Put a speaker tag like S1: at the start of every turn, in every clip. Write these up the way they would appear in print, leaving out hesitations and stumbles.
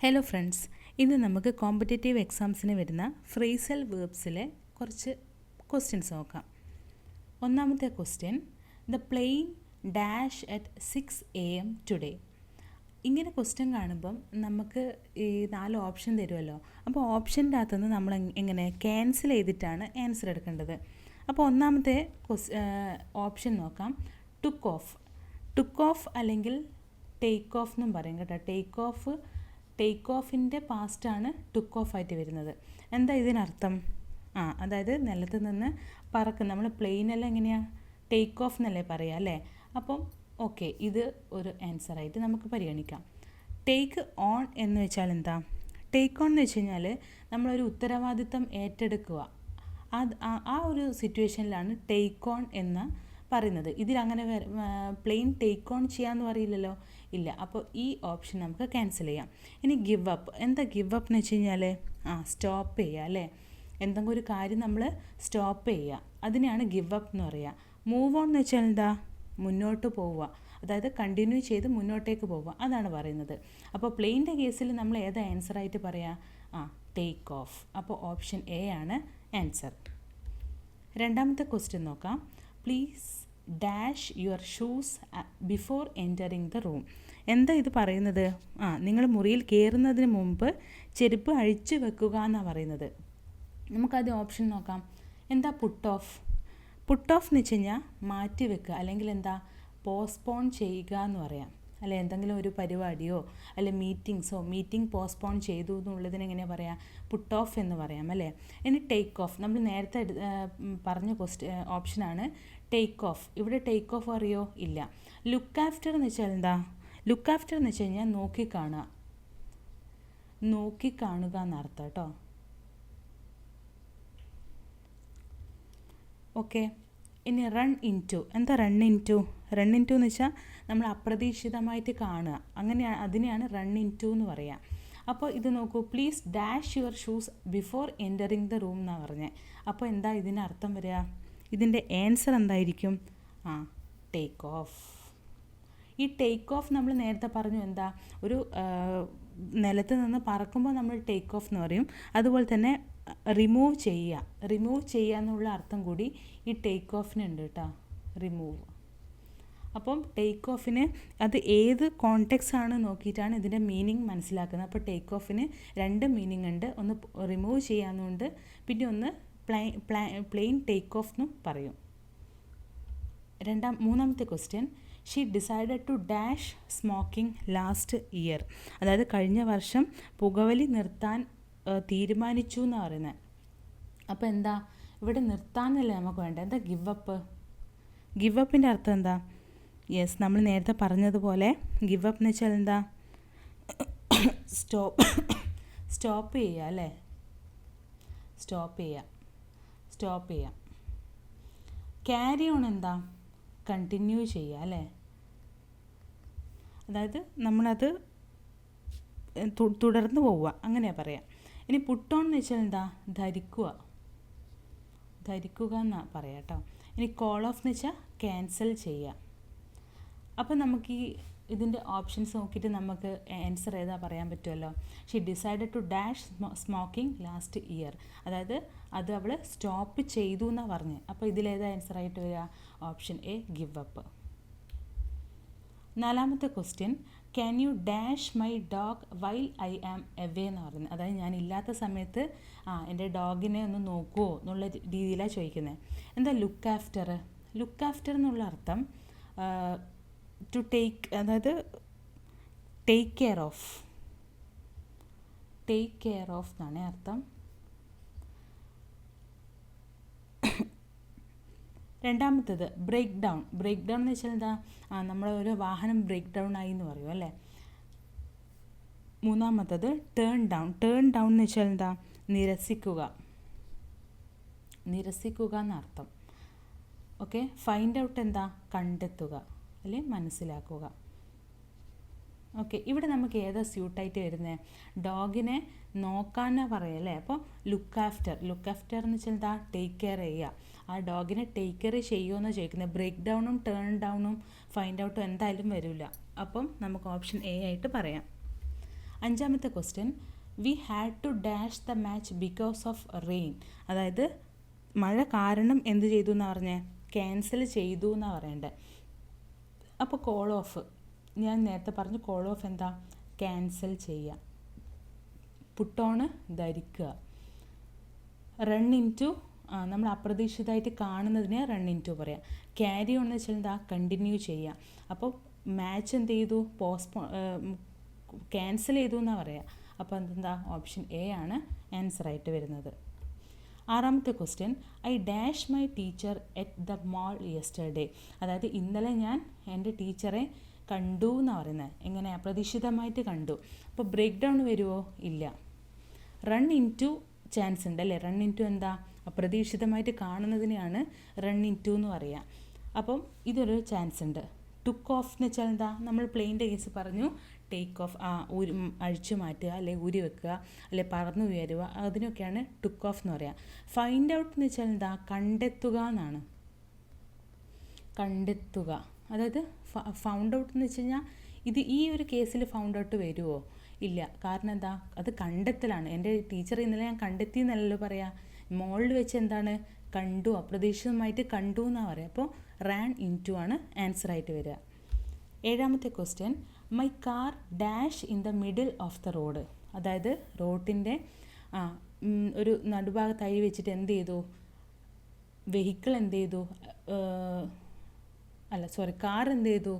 S1: Hello friends, ഇന്ന് നമുക്ക് competitive എക്സാംസിന് വരുന്ന ഫ്രേസൽ വേർബ്സിലെ കുറച്ച് ക്വസ്റ്റ്യൻസ് നോക്കാം. ഒന്നാമത്തെ question, the plain dash at 6 AM today. ഇങ്ങനെ ക്വസ്റ്റ്യൻ കാണുമ്പം നമുക്ക് ഈ 4 ഓപ്ഷൻ തരുമല്ലോ. അപ്പോൾ ഓപ്ഷൻ്റെ അകത്തുനിന്ന് നമ്മൾ എങ്ങനെ ക്യാൻസൽ ചെയ്തിട്ടാണ് ആൻസർ എടുക്കേണ്ടത്. അപ്പോൾ ഒന്നാമത്തെ ഓപ്ഷൻ നോക്കാം. ടുക്ക് ഓഫ് അല്ലെങ്കിൽ ടേക്ക് ഓഫ് എന്നും പറയും കേട്ടോ. ടേക്ക് ഓഫിൻ്റെ പാസ്റ്റാണ് ടുക്ക് ഓഫ് ആയിട്ട് വരുന്നത്. എന്താ ഇതിനർത്ഥം? അതായത് നിലത്ത് നിന്ന് പറക്കും. നമ്മൾ പ്ലെയിനെല്ലാം എങ്ങനെയാണ് ടേക്ക് ഓഫ് എന്നല്ലേ പറയുക അല്ലേ? അപ്പം ഓക്കെ, ഇത് ഒരു ആൻസറായിട്ട് നമുക്ക് പരിഗണിക്കാം. ടേക്ക് ഓൺ എന്ന് വെച്ചാൽ എന്താ? ടേക്ക് ഓൺ എന്ന് വെച്ച് കഴിഞ്ഞാൽ നമ്മളൊരു ഉത്തരവാദിത്തം ഏറ്റെടുക്കുക. ആ ഒരു സിറ്റുവേഷനിലാണ് ടേക്ക് ഓൺ എന്ന് പറയുന്നത്. ഇതിലങ്ങനെ പ്ലെയിൻ ടേക്ക് ഓൺ ചെയ്യാമെന്ന് പറയില്ലല്ലോ, ഇല്ല. അപ്പോൾ ഈ ഓപ്ഷൻ നമുക്ക് ക്യാൻസൽ ചെയ്യാം. ഇനി ഗിവ് അപ്പ്. എന്താ ഗിവ് അപ്പ് എന്ന് വെച്ച് കഴിഞ്ഞാൽ സ്റ്റോപ്പ് ചെയ്യുക അല്ലേ? എന്തെങ്കിലും ഒരു കാര്യം നമ്മൾ സ്റ്റോപ്പ് ചെയ്യുക, അതിനെയാണ് ഗിവ് അപ്പ് എന്ന് പറയുക. മൂവ് ഓൺ എന്ന് വെച്ചാൽ എന്താ? മുന്നോട്ട് പോവുക, അതായത് കണ്ടിന്യൂ ചെയ്ത് മുന്നോട്ടേക്ക് പോവുക, അതാണ് പറയുന്നത്. അപ്പോൾ പ്ലെയിൻ്റെ കേസിൽ നമ്മൾ ഏതാ ആൻസറായിട്ട് പറയുക? Take off. അപ്പോൾ ഓപ്ഷൻ എ ആണ് ആൻസർ. രണ്ടാമത്തെ ക്വസ്റ്റ്യൻ നോക്കാം. Please dash your shoes before entering the room. എന്താ ഇത് പറയുന്നത്? നിങ്ങൾ മുറിയിൽ കയറുന്നതിന് മുമ്പ് ചെരുപ്പ് അഴിച്ചു വെക്കുക എന്നാണ് പറയുന്നത്. നമുക്കത് ഓപ്ഷൻ നോക്കാം. എന്താ പുട്ട് ഓഫ് എന്ന് വെച്ച് കഴിഞ്ഞാൽ മാറ്റി വെക്കുക, അല്ലെങ്കിൽ എന്താ പോസ്റ്റ്പോൺ ചെയ്യുക എന്ന് പറയാം അല്ലെ? എന്തെങ്കിലും ഒരു പരിപാടിയോ അല്ലെ മീറ്റിംഗ് പോസ്റ്റ്പോൺ ചെയ്തു എന്നുള്ളതിന് എങ്ങനെയാണ് പറയുക? പുട്ട് ഓഫ് എന്ന് പറയാം അല്ലേ? ഇനി ടേക്ക് ഓഫ്. നമ്മൾ നേരത്തെ പറഞ്ഞ ഓപ്ഷനാണ് ടേക്ക് ഓഫ്. ഇവിടെ ടേക്ക് ഓഫ് അറിയോ? ഇല്ല. ലുക്ക് ആഫ്റ്റർ എന്ന് വെച്ചാൽ എന്താ? ലുക്ക് ആഫ്റ്റർ എന്ന് വെച്ച് കഴിഞ്ഞാൽ നോക്കിക്കാണുക എന്നർത്ഥം കേട്ടോ. ഓക്കെ. ഇനി റൺ ഇൻ ടു. എന്താ റൺ ഇൻ ടു എന്ന് വെച്ചാൽ നമ്മൾ അപ്രതീക്ഷിതമായിട്ട് കാണുക, അതിനെയാണ് റൺ ഇൻ ടു എന്ന് പറയുക. അപ്പോൾ ഇത് നോക്കൂ, please dash your shoes before entering the room എന്നാണ് പറഞ്ഞത്. അപ്പോൾ എന്താ ഇതിനർത്ഥം വരിക? ഇതിൻ്റെ ആൻസർ എന്തായിരിക്കും? Take off. ഈ ടേക്ക് ഓഫ് നമ്മൾ നേരത്തെ പറഞ്ഞു, എന്താ ഒരു നിലത്ത് നിന്ന് പറക്കുമ്പോൾ നമ്മൾ ടേക്ക് ഓഫ് എന്ന് പറയും. അതുപോലെ തന്നെ റിമൂവ് ചെയ്യുക എന്നുള്ള അർത്ഥം കൂടി ഈ ടേക്ക് ഓഫിനുണ്ട് കേട്ടോ, റിമൂവ്. അപ്പം ടേക്ക് ഓഫിന് അത് ഏത് കോണ്ടെക്സ്റ്റ് ആണ് നോക്കിയിട്ടാണ് ഇതിൻ്റെ മീനിങ് മനസ്സിലാക്കുന്നത്. അപ്പോൾ ടേക്ക് ഓഫിന് 2 മീനിങ് ഉണ്ട്. ഒന്ന് റിമൂവ് ചെയ്യാമെന്നുണ്ട്, പിന്നെ ഒന്ന് പ്ലെയിൻ ടേക്ക് ഓഫ് എന്നും പറയും. മൂന്നാമത്തെ question, she decided to dash smoking last year. അതായത് കഴിഞ്ഞ വർഷം പുകവലി നിർത്താൻ തീരുമാനിച്ചു എന്നാണ് പറയുന്നത്. അപ്പോൾ എന്താ ഇവിടെ നിർത്താനല്ലേ നമുക്ക് വേണ്ടത്? എന്താ ഗിവ് അപ്പിൻ്റെ അർത്ഥം എന്താ? യെസ്, നമ്മൾ നേരത്തെ പറഞ്ഞതുപോലെ ഗിവ് അപ്പ് എന്ന് വെച്ചാൽ എന്താ? സ്റ്റോപ്പ് ചെയ്യുക അല്ലേ? സ്റ്റോപ്പ് ചെയ്യുക. ക്യാരി ഓൺ എന്താ? കണ്ടിന്യൂ ചെയ്യുക അല്ലേ? അതായത് നമ്മളത് തുടർന്ന് പോവുക, അങ്ങനെയാണ് പറയാം. ഇനി പുട്ട് ഓൺ എന്ന് വെച്ചാൽ എന്താ? ധരിക്കുക എന്നാണ് പറയാം കേട്ടോ. ഇനി കോൾ ഓഫ് എന്ന് വെച്ചാൽ ക്യാൻസൽ ചെയ്യുക. അപ്പോൾ നമുക്ക് ഇതിൻ്റെ ഓപ്ഷൻസ് നോക്കിയിട്ട് നമുക്ക് ആൻസർ ഏതാ പറയാൻ പറ്റുമല്ലോ. She decided to dash smoking last year, അതായത് അത് അവൾ സ്റ്റോപ്പ് ചെയ്തു എന്നാണ് പറഞ്ഞത്. അപ്പോൾ ഇതിലേതാ ആൻസറായിട്ട് വരിക? Option A, give up. നാലാമത്തെ question, can you dash my dog while I am away എന്ന് പറയുന്നത്. അതായത് ഞാൻ ഇല്ലാത്ത സമയത്ത് എൻ്റെ ഡോഗിനെ ഒന്ന് നോക്കുമോ എന്നുള്ള രീതിയിലാണ് ചോദിക്കുന്നത്. എന്താ ലുക്ക് ആഫ്റ്റർ എന്നുള്ള അർത്ഥം ടു ടേക്ക്, അതായത് ടേക്ക് കെയർ ഓഫ് എന്നാണ് അർത്ഥം. രണ്ടാമത്തേത് ബ്രേക്ക് ഡൗൺ എന്ന് വെച്ചാൽ എന്താ? നമ്മളൊരു വാഹനം ബ്രേക്ക് ഡൗൺ ആയി എന്ന് പറയും അല്ലേ? മൂന്നാമത്തത് ടേൺ ഡൗൺ എന്ന് വെച്ചാൽ എന്താ? നിരസിക്കുക എന്നർത്ഥം. ഓക്കെ. ഫൈൻഡ് ഔട്ട് എന്താ? കണ്ടെത്തുക അല്ലെ മനസ്സിലാക്കുക. ഓക്കെ. ഇവിടെ നമുക്ക് ഏതാ സ്യൂട്ടായിട്ട് വരുന്നത്? ഡോഗിനെ നോക്കാനാണ് പറയല്ലേ? അപ്പോൾ ലുക്ക് ആഫ്റ്റർ എന്ന് വെച്ചാൽ എന്താ? ടേക്ക് കെയർ ചെയ്യുക. ആ ഡോഗിനെ ടേക്ക് കെയർ ചെയ്യുമെന്ന് ചോദിക്കുന്നത്. ബ്രേക്ക് ഡൗണും ടേൺ ഡൗണും ഫൈൻഡ് ഔട്ടും എന്തായാലും വരില്ല. അപ്പം നമുക്ക് ഓപ്ഷൻ എ ആയിട്ട് പറയാം. അഞ്ചാമത്തെ question, we had to dash the match because of rain. അതായത് മഴ കാരണം എന്ത് ചെയ്തു എന്നാണ് പറഞ്ഞത്? ക്യാൻസൽ ചെയ്തു എന്നാണ് പറയേണ്ടത്. അപ്പോൾ കോൾ ഓഫ്, ഞാൻ നേരത്തെ പറഞ്ഞു കോൾ ഓഫ് എന്താ? ക്യാൻസൽ ചെയ്യുക. പുട്ട് ഓൺ ധരിക്കുക. റൺ ഇൻ ടു, നമ്മൾ അപ്രതീക്ഷിതമായിട്ട് കാണുന്നതിനെ റൺ ഇൻ ടു പറയാം. ക്യാരി ഓൺ എന്ന് വെച്ചാൽ എന്താ? കണ്ടിന്യൂ ചെയ്യുക. അപ്പോൾ മാച്ച് എന്ത് ചെയ്തു? ക്യാൻസൽ ചെയ്തു എന്നാണ് പറയുക. അപ്പോൾ എന്തെന്താ? ഓപ്ഷൻ എ ആണ് ആൻസറായിട്ട് വരുന്നത്. ആറാമത്തെ question, I dash my teacher at the mall yesterday. അതായത് ഇന്നലെ ഞാൻ എൻ്റെ ടീച്ചറെ കണ്ടു എന്നാണ് പറയുന്നത്. എങ്ങനെ? അപ്രതീക്ഷിതമായിട്ട് കണ്ടു. അപ്പോൾ ബ്രേക്ക് ഡൗൺ വരുമോ? ഇല്ല. റൺ ഇൻ ടു ചാൻസ് ഉണ്ട് അല്ലേ? റൺ ഇൻ ടു എന്താ? അപ്രതീക്ഷിതമായിട്ട് കാണുന്നതിനെയാണ് റൺ ഇൻ ടു എന്ന് പറയുക. അപ്പം ഇതൊരു ചാൻസ് ഉണ്ട്. ടുക്ക് ഓഫ് എന്ന് വെച്ചാൽ എന്താ? നമ്മൾ പ്ലെയിൻ്റെ കേസ് പറഞ്ഞു, ടേക്ക് ഓഫ്, അഴിച്ചു മാറ്റുക, അല്ലെ ഊരി വെക്കുക, അല്ലെ പറന്നു ഉയരുക, അതിനൊക്കെയാണ് ടുക്ക് ഓഫ് എന്ന് പറയുക. ഫൈൻഡ് ഔട്ട് എന്ന് വെച്ചാൽ എന്താ? കണ്ടെത്തുക എന്നാണ്. കണ്ടെത്തുക. അതായത് ഫൗണ്ട് ഔട്ട് എന്ന് വെച്ച് കഴിഞ്ഞാൽ ഈ ഒരു കേസിൽ ഫൗണ്ട് ഔട്ട് വരുമോ? ഇല്ല. കാരണം എന്താ? അത് കണ്ടെത്തലാണ്. എൻ്റെ ടീച്ചർ ഇന്നലെ ഞാൻ കണ്ടെത്തി എന്നല്ലല്ലോ പറയാം. മോളിൽ വെച്ച് എന്താണ്? കണ്ടു, അപ്രതീക്ഷിതമായിട്ട് കണ്ടു എന്നാണ് പറയുക. അപ്പോൾ റാൻ ഇൻ ടു ആണ് ആൻസറായിട്ട് വരിക. ഏഴാമത്തെ question, my car dash in the middle of the road. അതായത് റോഡിൻ്റെ ഒരു നടുഭാഗത്തായി വെച്ചിട്ട് എന്ത് ചെയ്തു? വെഹിക്കിൾ എന്ത് ചെയ്തു? കാർ എന്ത് ചെയ്തു?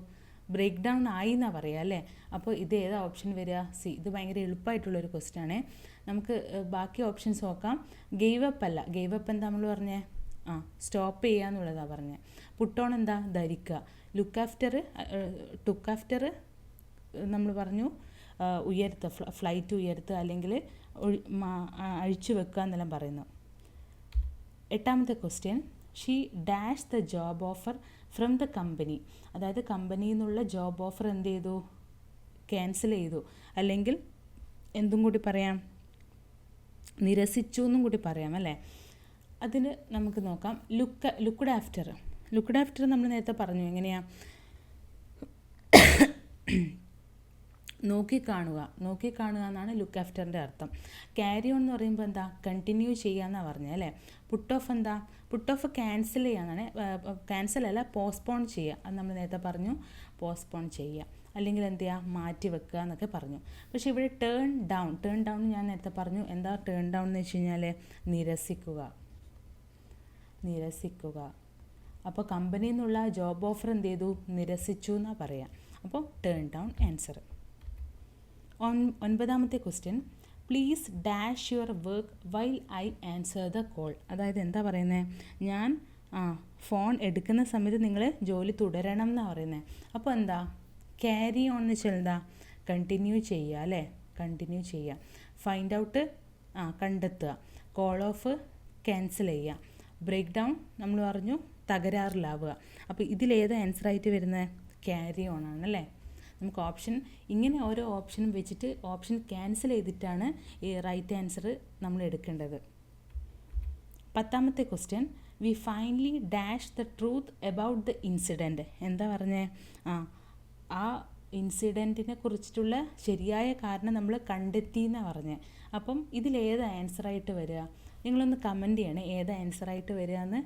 S1: ബ്രേക്ക് ഡൗൺ ആയി എന്നാണ് പറയുക അല്ലേ? അപ്പോൾ ഇത് ഏതാ ഓപ്ഷൻ വരിക? സി. ഇത് ഭയങ്കര എളുപ്പമായിട്ടുള്ളൊരു ക്വസ്റ്റ്യൻ ആണ്. നമുക്ക് ബാക്കി ഓപ്ഷൻസ് നോക്കാം. ഗെയ്വ് അപ്പ് അല്ല. ഗെയ്വ് അപ്പ് എന്താ നമ്മൾ പറഞ്ഞേ? സ്റ്റോപ്പ് ചെയ്യുക എന്നുള്ളതാണ് പറഞ്ഞത്. പുട്ട് ഓൺ എന്താ? ധരിക്കുക. ലുക്ക് ആഫ്റ്റർ, ടുക്ക് ആഫ്റ്റർ നമ്മൾ പറഞ്ഞു ഉയർത്തുക, ഫ്ലൈറ്റ് ഉയർത്തുക, അല്ലെങ്കിൽ അഴിച്ചു വെക്കുക എന്നെല്ലാം പറയുന്നു. എട്ടാമത്തെ question, she dash the job offer from the company. അതായത് കമ്പനിയിൽ നിന്നുള്ള ജോബ് ഓഫർ എന്ത് ചെയ്തു? ക്യാൻസൽ ചെയ്തു, അല്ലെങ്കിൽ എന്തും കൂടി പറയാം? നിരസിച്ചു എന്നും കൂടി പറയാം അല്ലേ? അതിന് നമുക്ക് നോക്കാം. Looked after. ലുക്ക്ഡ് ആഫ്റ്റർ നമ്മൾ നേരത്തെ പറഞ്ഞു. എങ്ങനെയാണ്? നോക്കിക്കാണുക എന്നാണ് ലുക്ക് ആഫ്റ്ററിൻ്റെ അർത്ഥം. ക്യാരി ഓൺ എന്ന് പറയുമ്പോൾ എന്താ? കണ്ടിന്യൂ ചെയ്യുക എന്നാണ് പറഞ്ഞത് അല്ലേ? പുട്ട് ഓഫ് എന്താ? പുട്ട് ഓഫ് ക്യാൻസൽ ചെയ്യാന്നാണ്. ക്യാൻസൽ അല്ല, പോസ്റ്റ്പോൺ ചെയ്യുക. അത് നമ്മൾ നേരത്തെ പറഞ്ഞു, പോസ്റ്റ്പോൺ ചെയ്യുക, അല്ലെങ്കിൽ എന്ത് ചെയ്യുക? മാറ്റി വെക്കുക എന്നൊക്കെ പറഞ്ഞു. പക്ഷേ ഇവിടെ ടേൺ ഡൗൺ ഞാൻ നേരത്തെ പറഞ്ഞു. എന്താ ടേൺ ഡൗൺ എന്ന് വെച്ച് കഴിഞ്ഞാൽ? നിരസിക്കുക. അപ്പോൾ കമ്പനിയിൽ നിന്നുള്ള ജോബ് ഓഫർ എന്ത് ചെയ്തു? നിരസിച്ചു എന്നാണ് പറയുക. അപ്പോൾ ടേൺ ഡൗൺ ആൻസർ. ഒൻപതാമത്തെ question, please dash your work while I answer the call. അതായത് എന്താ പറയുന്നത്? ഞാൻ ഫോൺ എടുക്കുന്ന സമയത്ത് നിങ്ങൾ ജോലി തുടരണം എന്നാണ് പറയുന്നത്. അപ്പോൾ എന്താ? ക്യാരി ഓൺ എന്ന് വെച്ചാൽ എന്താ? കണ്ടിന്യൂ ചെയ്യുക അല്ലേ? കണ്ടിന്യൂ ചെയ്യുക. ഫൈൻഡ് ഔട്ട് കണ്ടെത്തുക. കോൾ ഓഫ് ക്യാൻസൽ ചെയ്യുക. ബ്രേക്ക് ഡൗൺ നമ്മൾ പറഞ്ഞു തകരാറിലാവുക. അപ്പോൾ ഇതിലേത് ആൻസറായിട്ട് വരുന്നത്? ക്യാരി ഓൺ ആണല്ലേ? നമുക്ക് ഓപ്ഷൻ ഇങ്ങനെ ഓരോ ഓപ്ഷനും വെച്ചിട്ട് ഓപ്ഷൻ ക്യാൻസൽ ചെയ്തിട്ടാണ് ഈ റൈറ്റ് ആൻസർ നമ്മൾ എടുക്കേണ്ടത്. പത്താമത്തെ question, we finally dash the truth about the incident. എന്താ പറഞ്ഞേ? ആ ഇൻസിഡൻറ്റിനെ കുറിച്ചിട്ടുള്ള ശരിയായ കാരണം നമ്മൾ കണ്ടെത്തി എന്നാണ് പറഞ്ഞത്. അപ്പം ഇതിലേത് ആൻസറായിട്ട് വരിക? നിങ്ങളൊന്ന് കമൻറ്റ് ചെയ്യണേ ഏത് ആൻസറായിട്ട് വരിക എന്ന്.